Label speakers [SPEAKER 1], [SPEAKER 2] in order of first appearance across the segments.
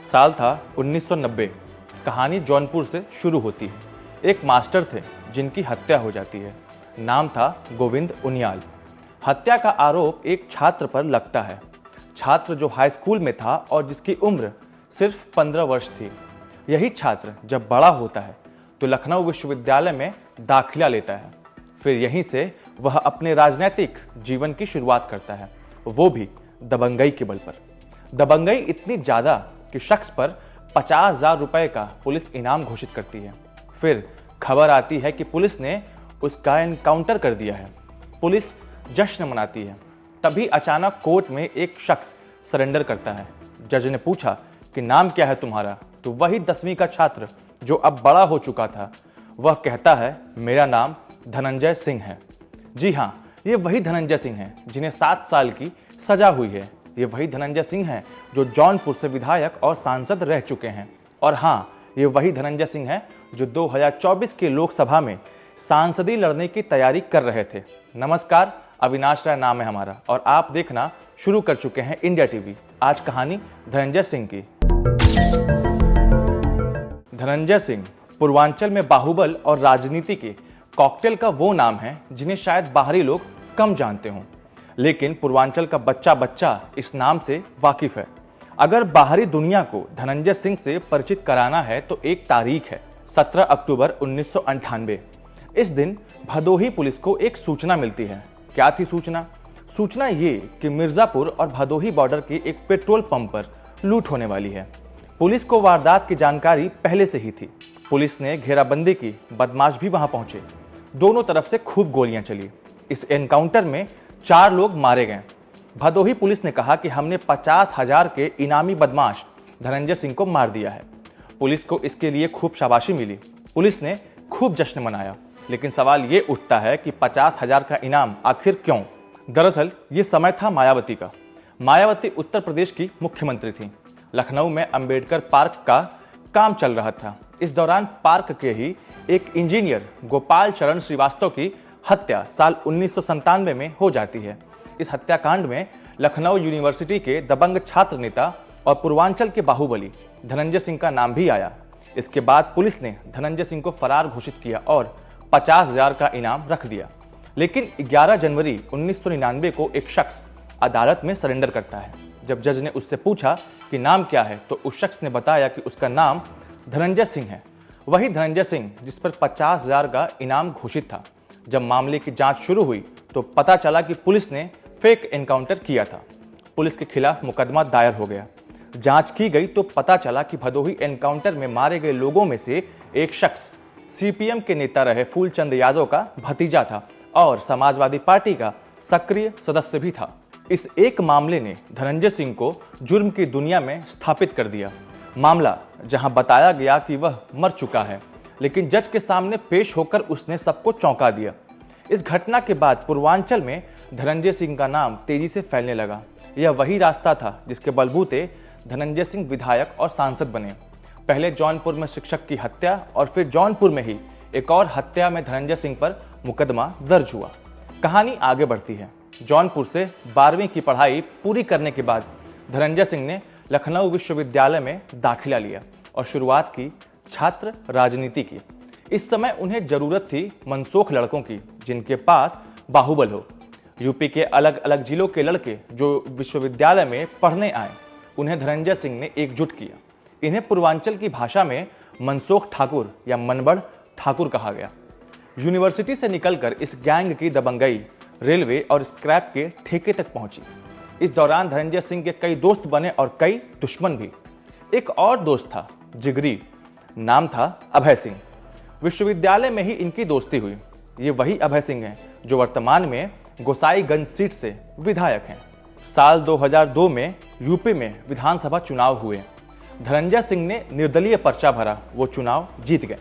[SPEAKER 1] साल था 1990। कहानी जौनपुर से शुरू होती है। एक मास्टर थे जिनकी हत्या हो जाती है। नाम था गोविंद उनियाल। हत्या का आरोप एक छात्र पर लगता है। छात्र जो हाई स्कूल में था और जिसकी उम्र सिर्फ 15 वर्ष थी। यही छात्र जब बड़ा होता है तो लखनऊ विश्वविद्यालय में दाखिला लेता है। फिर यहीं से वह अपने राजनीतिक जीवन की शुरुआत करता है, वो भी दबंगई के बल पर। दबंगई इतनी ज्यादा कि शख्स पर 50,000 रुपए का पुलिस इनाम घोषित करती है। फिर खबर आती है कि पुलिस ने उसका एनकाउंटर कर दिया है। पुलिस जश्न मनाती है। तभी अचानक कोर्ट में एक शख्स सरेंडर करता है। जज ने पूछा कि नाम क्या है तुम्हारा, तो वही 10वीं का छात्र जो अब बड़ा हो चुका था, वह कहता है मेरा नाम धनंजय सिंह है। जी हाँ, ये वही धनंजय सिंह है जिन्हें 7 साल की सजा हुई है। ये वही धनंजय सिंह हैं जो जौनपुर से विधायक और सांसद रह चुके हैं। और हाँ, ये वही धनंजय सिंह हैं जो 2024 के लोकसभा में सांसदी लड़ने की तैयारी कर रहे थे। नमस्कार, अविनाश राय नाम है हमारा और आप देखना शुरू कर चुके हैं इंडिया टीवी। आज कहानी धनंजय सिंह की। धनंजय सिंह पूर्वांचल में बाहुबल और राजनीति के कॉकटेल का वो नाम है जिन्हें शायद बाहरी लोग कम जानते हों, लेकिन पूर्वांचल का बच्चा बच्चा इस नाम से वाकिफ है। अगर बाहरी दुनिया को धनंजय सिंह से परिचित कराना है तो एक तारीख है, 17 अक्टूबर 1998। इस दिन भदोही पुलिस को एक सूचना मिलती है। क्या थी सूचना? सूचना ये कि मिर्जापुर और भदोही बॉर्डर के एक पेट्रोल पंप पर लूट होने वाली है। पुलिस को वारदात की जानकारी पहले से ही थी। पुलिस ने घेराबंदी की, बदमाश भी वहां पहुंचे। दोनों तरफ से खूब गोलियां चली। इस एनकाउंटर में 4 लोग मारे गए। भदोही पुलिस ने कहा कि हमने 50,000 के इनामी बदमाश धनंजय सिंह को मार दिया है। पुलिस को इसके लिए खूब शाबाशी मिली। पुलिस ने खूब जश्न मनाया। लेकिन सवाल ये उठता है कि 50,000 का इनाम आखिर क्यों? दरअसल ये समय था मायावती का। मायावती उत्तर प्रदेश की मुख्यमंत्री थी। लखनऊ में अंबेडकर पार्क का काम चल रहा था। इस दौरान पार्क के ही एक इंजीनियर गोपाल चरण श्रीवास्तव की हत्या साल 1997 में हो जाती है। इस हत्याकांड में लखनऊ यूनिवर्सिटी के दबंग छात्र नेता और पूर्वांचल के बाहुबली धनंजय सिंह का नाम भी आया। इसके बाद पुलिस ने धनंजय सिंह को फरार घोषित किया और 50,000 का इनाम रख दिया। लेकिन 11 जनवरी 1999 को एक शख्स अदालत में सरेंडर करता है। जब जज ने उससे पूछा कि नाम क्या है तो उस शख्स ने बताया कि उसका नाम धनंजय सिंह है। वही धनंजय सिंह जिस पर 50,000 का इनाम घोषित था। जब मामले की जांच शुरू हुई तो पता चला कि पुलिस ने फेक एनकाउंटर किया था। पुलिस के खिलाफ मुकदमा दायर हो गया। जांच की गई तो पता चला कि भदोही एनकाउंटर में मारे गए लोगों में से एक शख्स सीपीएम के नेता रहे फूलचंद यादव का भतीजा था और समाजवादी पार्टी का सक्रिय सदस्य भी था। इस एक मामले ने धनंजय सिंह को जुर्म की दुनिया में स्थापित कर दिया। मामला जहां बताया गया कि वह मर चुका है, लेकिन जज के सामने पेश होकर उसने सबको चौंका दिया। इस घटना के बाद पूर्वांचल में धनंजय सिंह का नाम तेजी से फैलने लगा। यह वही रास्ता था जिसके बलबूते धनंजय सिंह विधायक और सांसद बने। पहले जौनपुर में शिक्षक की हत्या और फिर जौनपुर में ही एक और हत्या में धनंजय सिंह पर मुकदमा दर्ज हुआ। कहानी आगे बढ़ती है। जौनपुर से 12वीं की पढ़ाई पूरी करने के बाद धनंजय सिंह ने लखनऊ विश्वविद्यालय में दाखिला लिया और शुरुआत की छात्र राजनीति की। इस समय उन्हें जरूरत थी मनसोख लड़कों की जिनके पास बाहुबल हो। यूपी के अलग अलग जिलों के लड़के जो विश्वविद्यालय में पढ़ने आए, उन्हें धनंजय सिंह ने एकजुट किया। इन्हें पूर्वांचल की भाषा में मनसोख ठाकुर या मनबड़ ठाकुर कहा गया। यूनिवर्सिटी से निकलकर इस गैंग की दबंगई रेलवे और स्क्रैप के ठेके तक पहुंची। इस दौरान धनंजय सिंह के कई दोस्त बने और कई दुश्मन भी। एक और दोस्त था जिगरी, नाम था अभय सिंह। विश्वविद्यालय में ही इनकी दोस्ती हुई। ये वही अभय सिंह हैं जो वर्तमान में गोसाईगंज सीट से विधायक हैं। साल 2002 में यूपी में विधानसभा चुनाव हुए। धनंजय सिंह ने निर्दलीय पर्चा भरा, वो चुनाव जीत गए।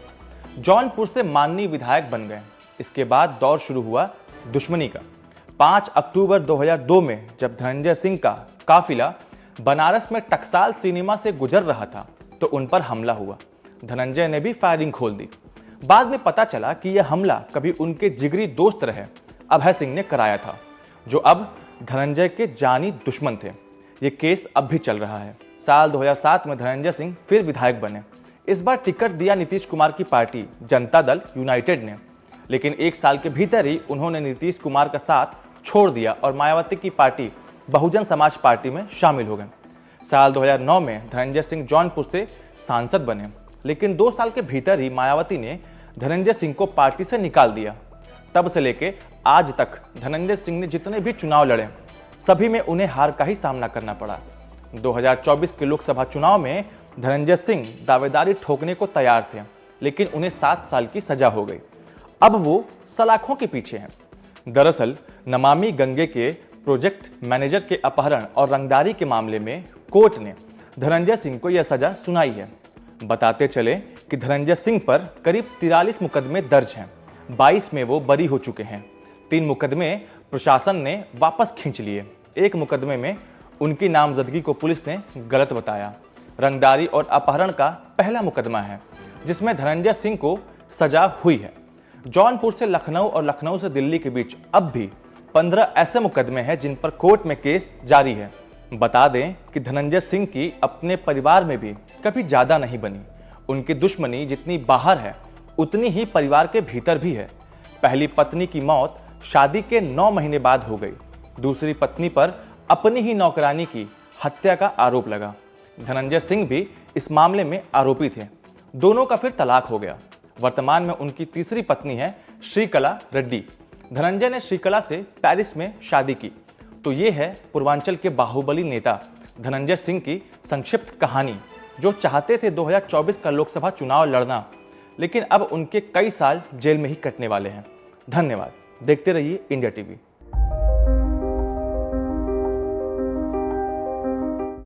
[SPEAKER 1] जौनपुर से माननीय विधायक बन गए। इसके बाद दौर शुरू हुआ दुश्मनी का। 5 अक्टूबर 2002 में जब धनंजय सिंह का काफिला बनारस में टकसाल सिनेमा से गुजर रहा था तो उन पर हमला हुआ। धनंजय ने भी फायरिंग खोल दी। बाद में पता चला कि यह हमला कभी उनके जिगरी दोस्त रहे अभय सिंह ने कराया था, जो अब धनंजय के जानी दुश्मन थे। ये केस अब भी चल रहा है। साल 2007 में धनंजय सिंह फिर विधायक बने। इस बार टिकट दिया नीतीश कुमार की पार्टी जनता दल यूनाइटेड ने, लेकिन 1 साल के भीतर ही उन्होंने नीतीश कुमार का साथ छोड़ दिया और मायावती की पार्टी बहुजन समाज पार्टी में शामिल हो गए। साल 2009 में धनंजय सिंह जौनपुर से सांसद बने, लेकिन 2 साल के भीतर ही मायावती ने धनंजय सिंह को पार्टी से निकाल दिया। तब से लेके आज तक धनंजय सिंह ने जितने भी चुनाव लड़े, सभी में उन्हें हार का ही सामना करना पड़ा। 2024 के लोकसभा चुनाव में धनंजय सिंह दावेदारी ठोकने को तैयार थे, लेकिन उन्हें 7 साल की सजा हो गई। अब वो सलाखों के पीछे हैं। दरअसल नमामि गंगे के प्रोजेक्ट मैनेजर के अपहरण और रंगदारी के मामले में कोर्ट ने धनंजय सिंह को यह सजा सुनाई है। बताते चले कि धनंजय सिंह पर करीब 43 मुकदमे दर्ज हैं। 22 में वो बरी हो चुके हैं। 3 मुकदमे प्रशासन ने वापस खींच लिए। 1 मुकदमे में उनकी नामजदगी को पुलिस ने गलत बताया। रंगदारी और अपहरण का पहला मुकदमा है, जिसमें धनंजय सिंह को सजा हुई है। जौनपुर से लखनऊ और लखनऊ से दिल्ली के बीच अब भी 15 ऐसे मुकदमे हैं जिन पर कोर्ट में केस जारी है। बता दें कि धनंजय सिंह की अपने परिवार में भी कभी ज्यादा नहीं बनी। उनकी दुश्मनी जितनी बाहर है, उतनी ही परिवार के भीतर भी है। पहली पत्नी की मौत शादी के 9 महीने बाद हो गई। दूसरी पत्नी पर अपनी ही नौकरानी की हत्या का आरोप लगा। धनंजय सिंह भी इस मामले में आरोपी थे। दोनों का फिर तलाक हो गया। वर्तमान में उनकी तीसरी पत्नी है श्रीकला रेड्डी। धनंजय ने श्रीकला से पेरिस में शादी की। तो ये है पूर्वांचल के बाहुबली नेता धनंजय सिंह की संक्षिप्त कहानी, जो चाहते थे 2024 का लोकसभा चुनाव लड़ना, लेकिन अब उनके कई साल जेल में ही कटने वाले हैं। धन्यवाद। देखते रहिए इंडिया टीवी।